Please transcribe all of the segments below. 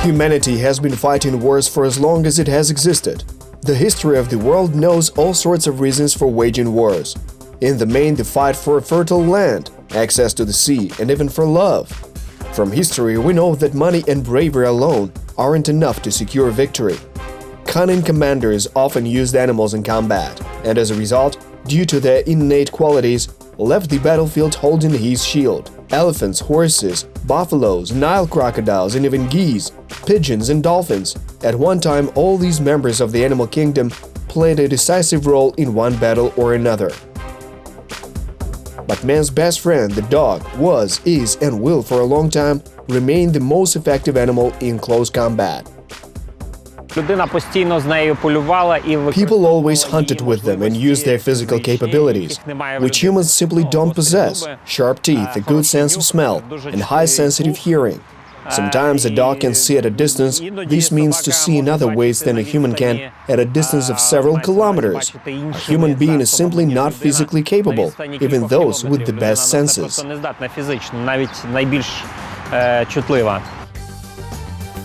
Humanity has been fighting wars for as long as it has existed. The history of the world knows all sorts of reasons for waging wars. In the main, the fight for fertile land, access to the sea, and even for love. From history, we know that money and bravery alone aren't enough to secure victory. Cunning commanders often used animals in combat, and as a result, due to their innate qualities, left the battlefield holding his shield. Elephants, horses, buffaloes, Nile crocodiles, and even geese, pigeons, and dolphins. At one time, all these members of the animal kingdom played a decisive role in one battle or another. But man's best friend, the dog, was, is, and will for a long time remain the most effective animal in close combat. People always hunted with them and used their physical capabilities, which humans simply don't possess: sharp teeth, a good sense of smell, and high sensitive hearing. Sometimes a dog can see at a distance. This means to see in other ways than a human can at a distance of several kilometers. A human being is simply not physically capable, even those with the best senses.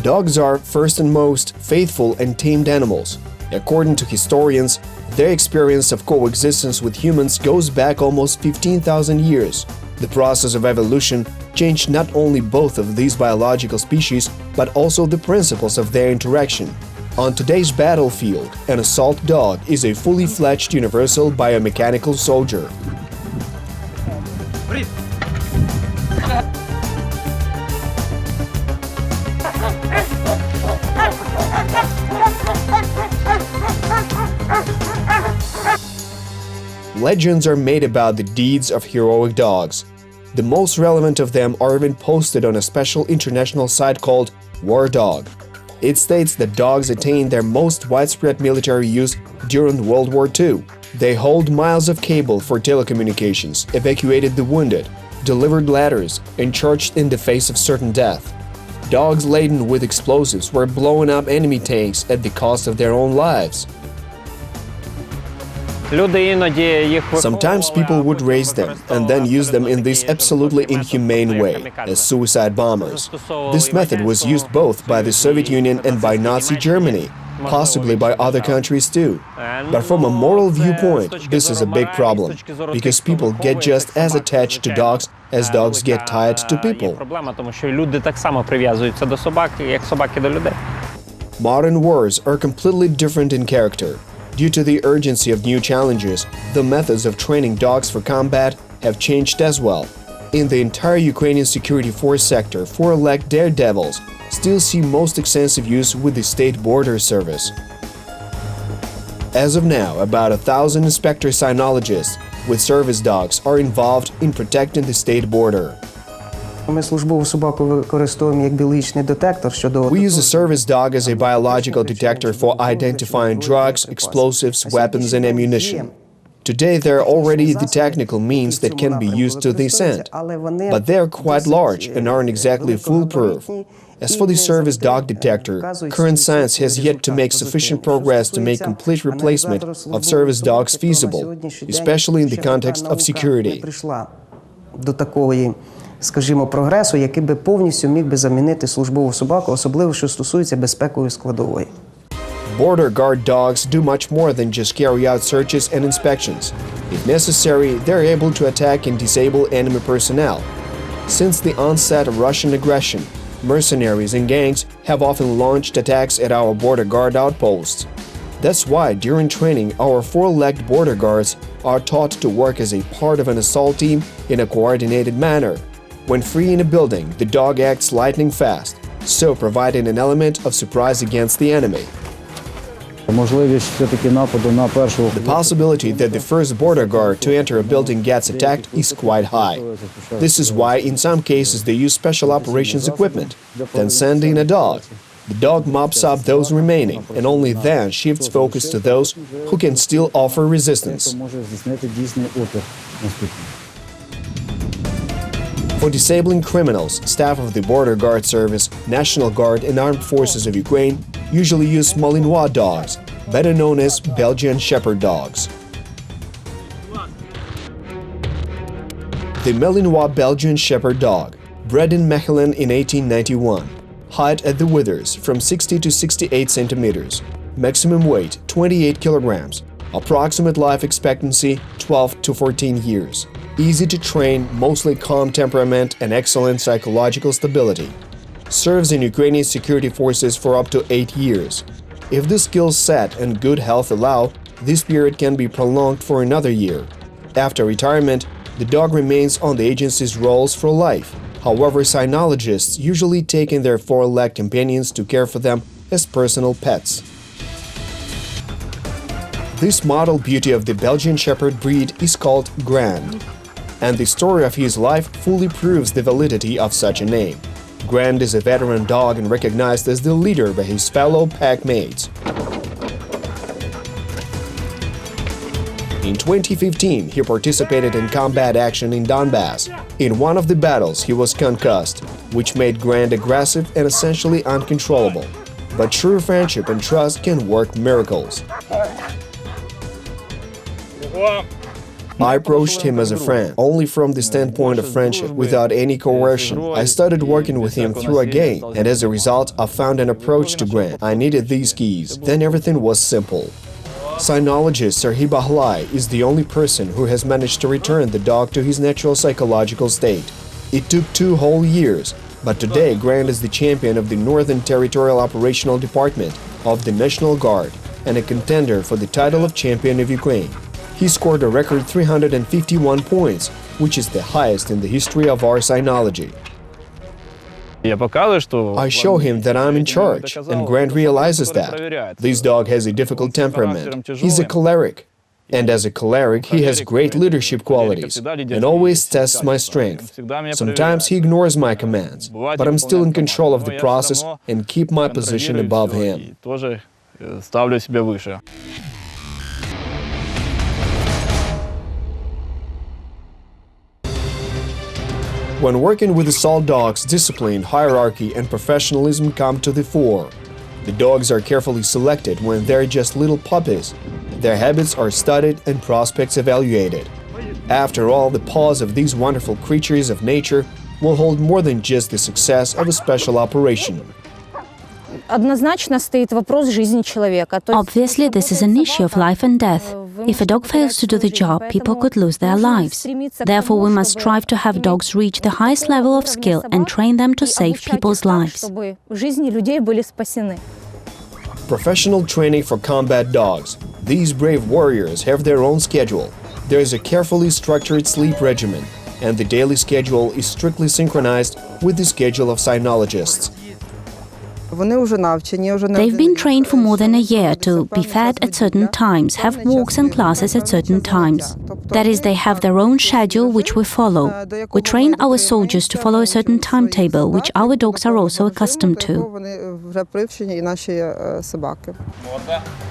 Dogs are, first and most, faithful and tamed animals. According to historians, their experience of coexistence with humans goes back almost 15,000 years. The process of evolution changed not only both of these biological species, but also the principles of their interaction. On today's battlefield, an assault dog is a fully fledged universal biomechanical soldier. Legends are made about the deeds of heroic dogs. The most relevant of them are even posted on a special international site called War Dog. It states that dogs attained their most widespread military use during World War II. They hauled miles of cable for telecommunications, evacuated the wounded, delivered ladders, and charged in the face of certain death. Dogs laden with explosives were blowing up enemy tanks at the cost of their own lives. Sometimes people would raise them and then use them in this absolutely inhumane way, as suicide bombers. This method was used both by the Soviet Union and by Nazi Germany, possibly by other countries too. But from a moral viewpoint, this is a big problem, because people get just as attached to dogs as dogs get tied to people. Modern wars are completely different in character. Due to the urgency of new challenges, the methods of training dogs for combat have changed as well. In the entire Ukrainian security force sector, four-legged daredevils still see most extensive use with the state border service. As of now, about 1,000 inspector Synologists with service dogs are involved in protecting the state border. We use a service dog as a biological detector for identifying drugs, explosives, weapons, and ammunition. Today, there are already the technical means that can be used to this end, but they are quite large and aren't exactly foolproof. As for the service dog detector, current science has yet to make sufficient progress to make complete replacement of service dogs feasible, especially in the context of security. Скажімо, прогресу, який би повністю міг би замінити службову собаку, особливо що стосується безпекової складової. Border guard dogs do much more than just carry out searches and inspections. If necessary, they're able to attack and disable enemy personnel. Since the onset of Russian aggression, mercenaries and gangs have often launched attacks at our border guard outposts. That's why, during training, our four-legged border guards are taught to work as a part of an assault team in a coordinated manner. When free in a building, the dog acts lightning fast, so providing an element of surprise against the enemy. The possibility that the first border guard to enter a building gets attacked is quite high. This is why, in some cases, they use special operations equipment, then send in a dog. The dog mops up those remaining, and only then shifts focus to those who can still offer resistance. For disabling criminals, staff of the Border Guard Service, National Guard and Armed Forces of Ukraine usually use Malinois dogs, better known as Belgian Shepherd dogs. The Malinois Belgian Shepherd dog, bred in Mechelen in 1891, Height at the withers from 60 to 68 centimeters. Maximum weight 28 kilograms. Approximate life expectancy 12 to 14 years. Easy to train, mostly calm temperament and excellent psychological stability. Serves in Ukrainian security forces for up to 8 years. If the skill set and good health allow, this period can be prolonged for another year. After retirement, the dog remains on the agency's rolls for life. However, Synologists usually take in their four-legged companions to care for them as personal pets. This model beauty of the Belgian Shepherd breed is called Grand, and the story of his life fully proves the validity of such a name. Grand is a veteran dog and recognized as the leader by his fellow pack mates. In 2015, he participated in combat action in Donbass. In one of the battles, he was concussed, which made Grand aggressive and essentially uncontrollable. But true friendship and trust can work miracles. I approached him as a friend, only from the standpoint of friendship, without any coercion. I started working with him through a game, and as a result, I found an approach to Grant. I needed these keys. Then everything was simple. Synologist Serhiy Bahlai is the only person who has managed to return the dog to his natural psychological state. It took 2 whole years, but today Grant is the champion of the Northern Territorial Operational Department of the National Guard and a contender for the title of Champion of Ukraine. He scored a record 351 points, which is the highest in the history of our Synology. I show him that I'm in charge, and Grant realizes that. This dog has a difficult temperament. He's a choleric. And as a choleric, he has great leadership qualities and always tests my strength. Sometimes he ignores my commands, but I'm still in control of the process and keep my position above him. When working with assault dogs, discipline, hierarchy, and professionalism come to the fore. The dogs are carefully selected when they're just little puppies. Their habits are studied and prospects evaluated. After all, the paws of these wonderful creatures of nature will hold more than just the success of a special operation. Obviously, this is an issue of life and death. If a dog fails to do the job, people could lose their lives. Therefore, we must strive to have dogs reach the highest level of skill and train them to save people's lives. Professional training for combat dogs. These brave warriors have their own schedule. There is a carefully structured sleep regimen, and the daily schedule is strictly synchronized with the schedule of Synologists. They've been trained for more than a year to be fed at certain times, have walks and classes at certain times. That is, they have their own schedule which we follow. We train our soldiers to follow a certain timetable, which our dogs are also accustomed to.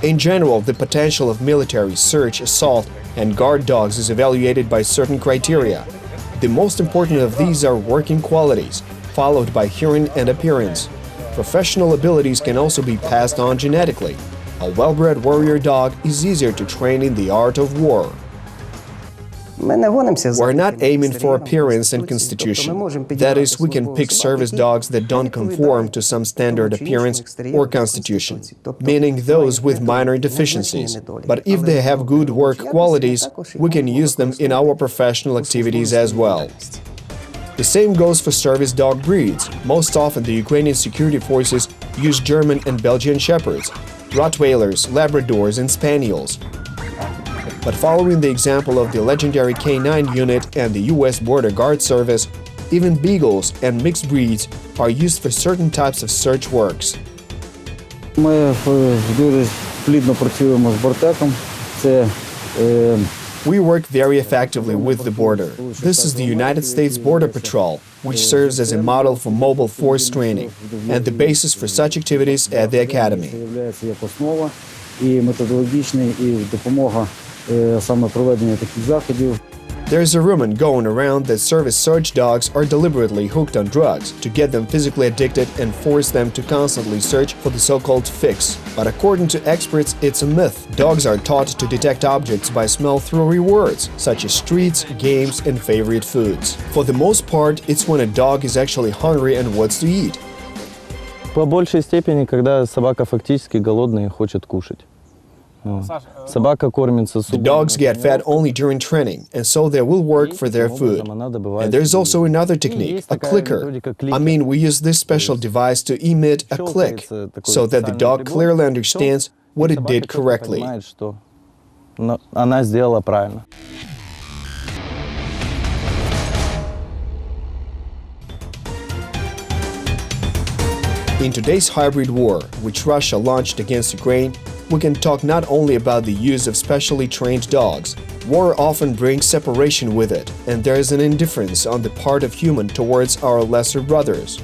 In general, the potential of military, search, assault, and guard dogs is evaluated by certain criteria. The most important of these are working qualities, followed by hearing and appearance. Professional abilities can also be passed on genetically. A well-bred warrior dog is easier to train in the art of war. We're not aiming for appearance and constitution. That is, we can pick service dogs that don't conform to some standard appearance or constitution, meaning those with minor deficiencies. But if they have good work qualities, we can use them in our professional activities as well. The same goes for service dog breeds. Most often the Ukrainian security forces use German and Belgian Shepherds, Rottweilers, Labradors and Spaniels. But following the example of the legendary K9 unit and the US Border Guard Service, even Beagles and mixed breeds are used for certain types of search works. We work very effectively with the border. This is the United States Border Patrol, which serves as a model for mobile force training and the basis for such activities at the Academy. There's a rumor going around that service search dogs are deliberately hooked on drugs to get them physically addicted and force them to constantly search for the so-called fix. But according to experts, it's a myth. Dogs are taught to detect objects by smell through rewards, such as streets, games, and favorite foods. For the most part, it's when a dog is actually hungry and wants to eat. По большей степени, когда собака фактически голодная и хочет кушать. Собака кормится The dogs get fed only during training, and so they will work for their food. And there's also another technique, a clicker. I mean, we use this special device to emit a click, so that the dog clearly understands what it did correctly. Она сделала правильно. In today's hybrid war, which Russia launched against Ukraine, we can talk not only about the use of specially trained dogs. War often brings separation with it, and there is an indifference on the part of human towards our lesser brothers.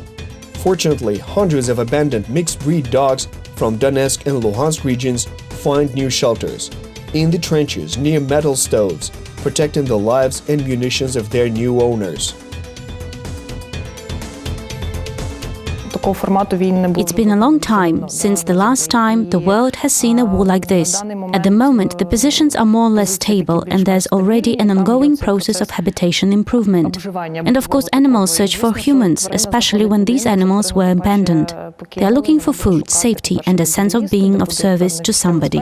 Fortunately, hundreds of abandoned mixed-breed dogs from Donetsk and Luhansk regions find new shelters in the trenches near metal stoves, protecting the lives and munitions of their new owners. It's been a long time since the last time the world has seen a war like this. At the moment, the positions are more or less stable, and there's already an ongoing process of habitation improvement. And of course, animals search for humans, especially when these animals were abandoned. They are looking for food, safety, and a sense of being of service to somebody.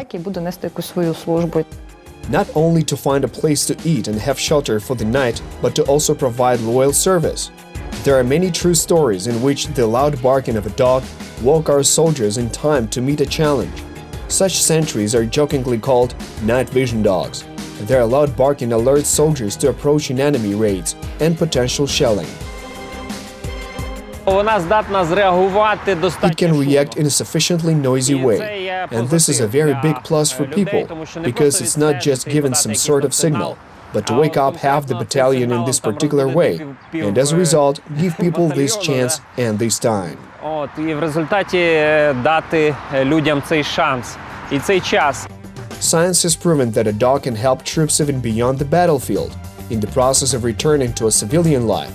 Not only to find a place to eat and have shelter for the night, but to also provide loyal service. There are many true stories in which the loud barking of a dog woke our soldiers in time to meet a challenge. Such sentries are jokingly called night vision dogs. Their loud barking alerts soldiers to approaching enemy raids and potential shelling. It can react in a sufficiently noisy way, and this is a very big plus for people, because it's not just giving some sort of signal, but to wake up half the battalion in this particular way, and as a result, give people this chance and this time. Science has proven that a dog can help troops even beyond the battlefield, in the process of returning to a civilian life.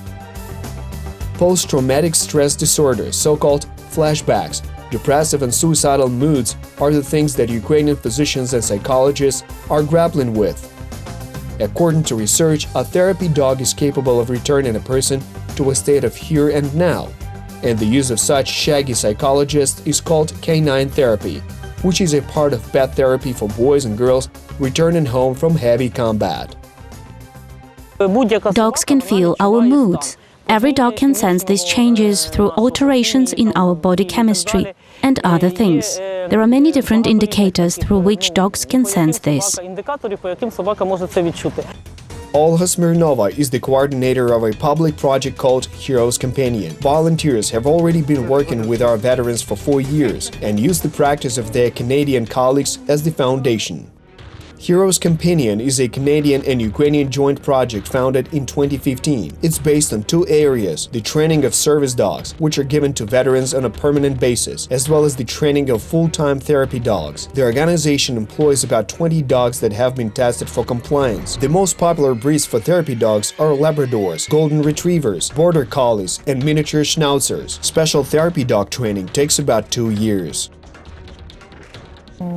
Post-traumatic stress disorder, so-called flashbacks, depressive and suicidal moods are the things that Ukrainian physicians and psychologists are grappling with. According to research, a therapy dog is capable of returning a person to a state of here and now, and the use of such shaggy psychologists is called canine therapy, which is a part of pet therapy for boys and girls returning home from heavy combat. Dogs can feel our moods. Every dog can sense these changes through alterations in our body chemistry and other things. There are many different indicators through which dogs can sense this. Olga Smirnova is the coordinator of a public project called Heroes Companion. Volunteers have already been working with our veterans for 4 years and use the practice of their Canadian colleagues as the foundation. Heroes Companion is a Canadian and Ukrainian joint project founded in 2015. It's based on 2 areas: the training of service dogs, which are given to veterans on a permanent basis, as well as the training of full-time therapy dogs. The organization employs about 20 dogs that have been tested for compliance. The most popular breeds for therapy dogs are Labradors, Golden Retrievers, Border Collies, and miniature Schnauzers. Special therapy dog training takes about 2 years.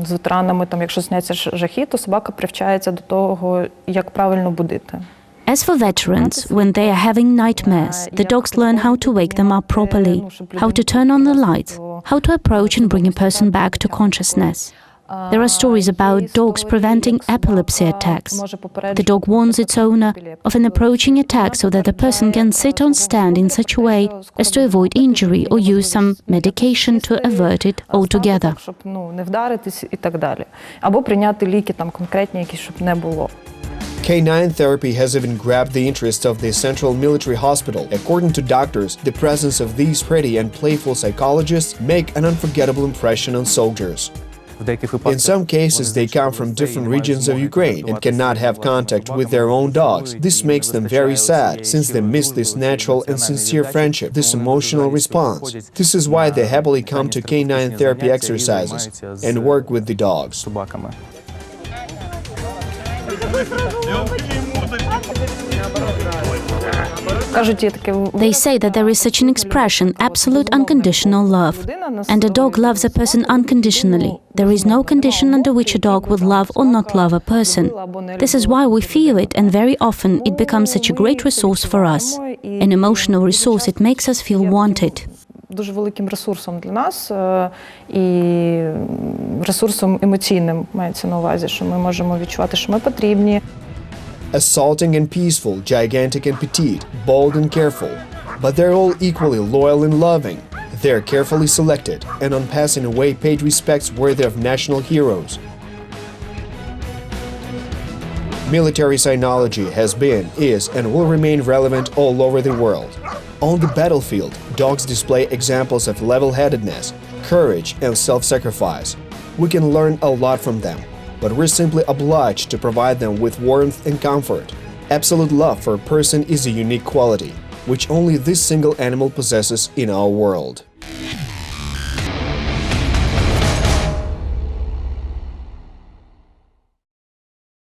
З ветеранами, якщо сняться жахи, то собака привчається до того, як правильно будити. As for veterans, when they are having nightmares, the dogs learn how to wake them up properly, how to turn on the lights, how to approach and bring a person back to consciousness. There are stories about dogs preventing epilepsy attacks. The dog warns its owner of an approaching attack so that the person can sit or stand in such a way as to avoid injury or use some medication to avert it altogether. Canine therapy has even grabbed the interest of the Central Military Hospital. According to doctors, the presence of these pretty and playful psychologists make an unforgettable impression on soldiers. In some cases, they come from different regions of Ukraine and cannot have contact with their own dogs. This makes them very sad, since they miss this natural and sincere friendship, this emotional response. This is why they happily come to canine therapy exercises and work with the dogs. They say that there is such an expression, absolute unconditional love. And a dog loves a person unconditionally. There is no condition under which a dog would love or not love a person. This is why we feel it, and very often it becomes such a great resource for us. An emotional resource, it makes us feel wanted. дуже великим ресурсом для нас і ресурсом емоційним, мається на увазі, що ми можемо відчувати, що ми потрібні. Assaulting and peaceful, gigantic and petite, bold and careful. But they're all equally loyal and loving. They're carefully selected, and on passing away paid respects worthy of national heroes. Military Synology has been, is, and will remain relevant all over the world. On the battlefield, dogs display examples of level-headedness, courage, and self-sacrifice. We can learn a lot from them, but we're simply obliged to provide them with warmth and comfort. Absolute love for a person is a unique quality, which only this single animal possesses in our world.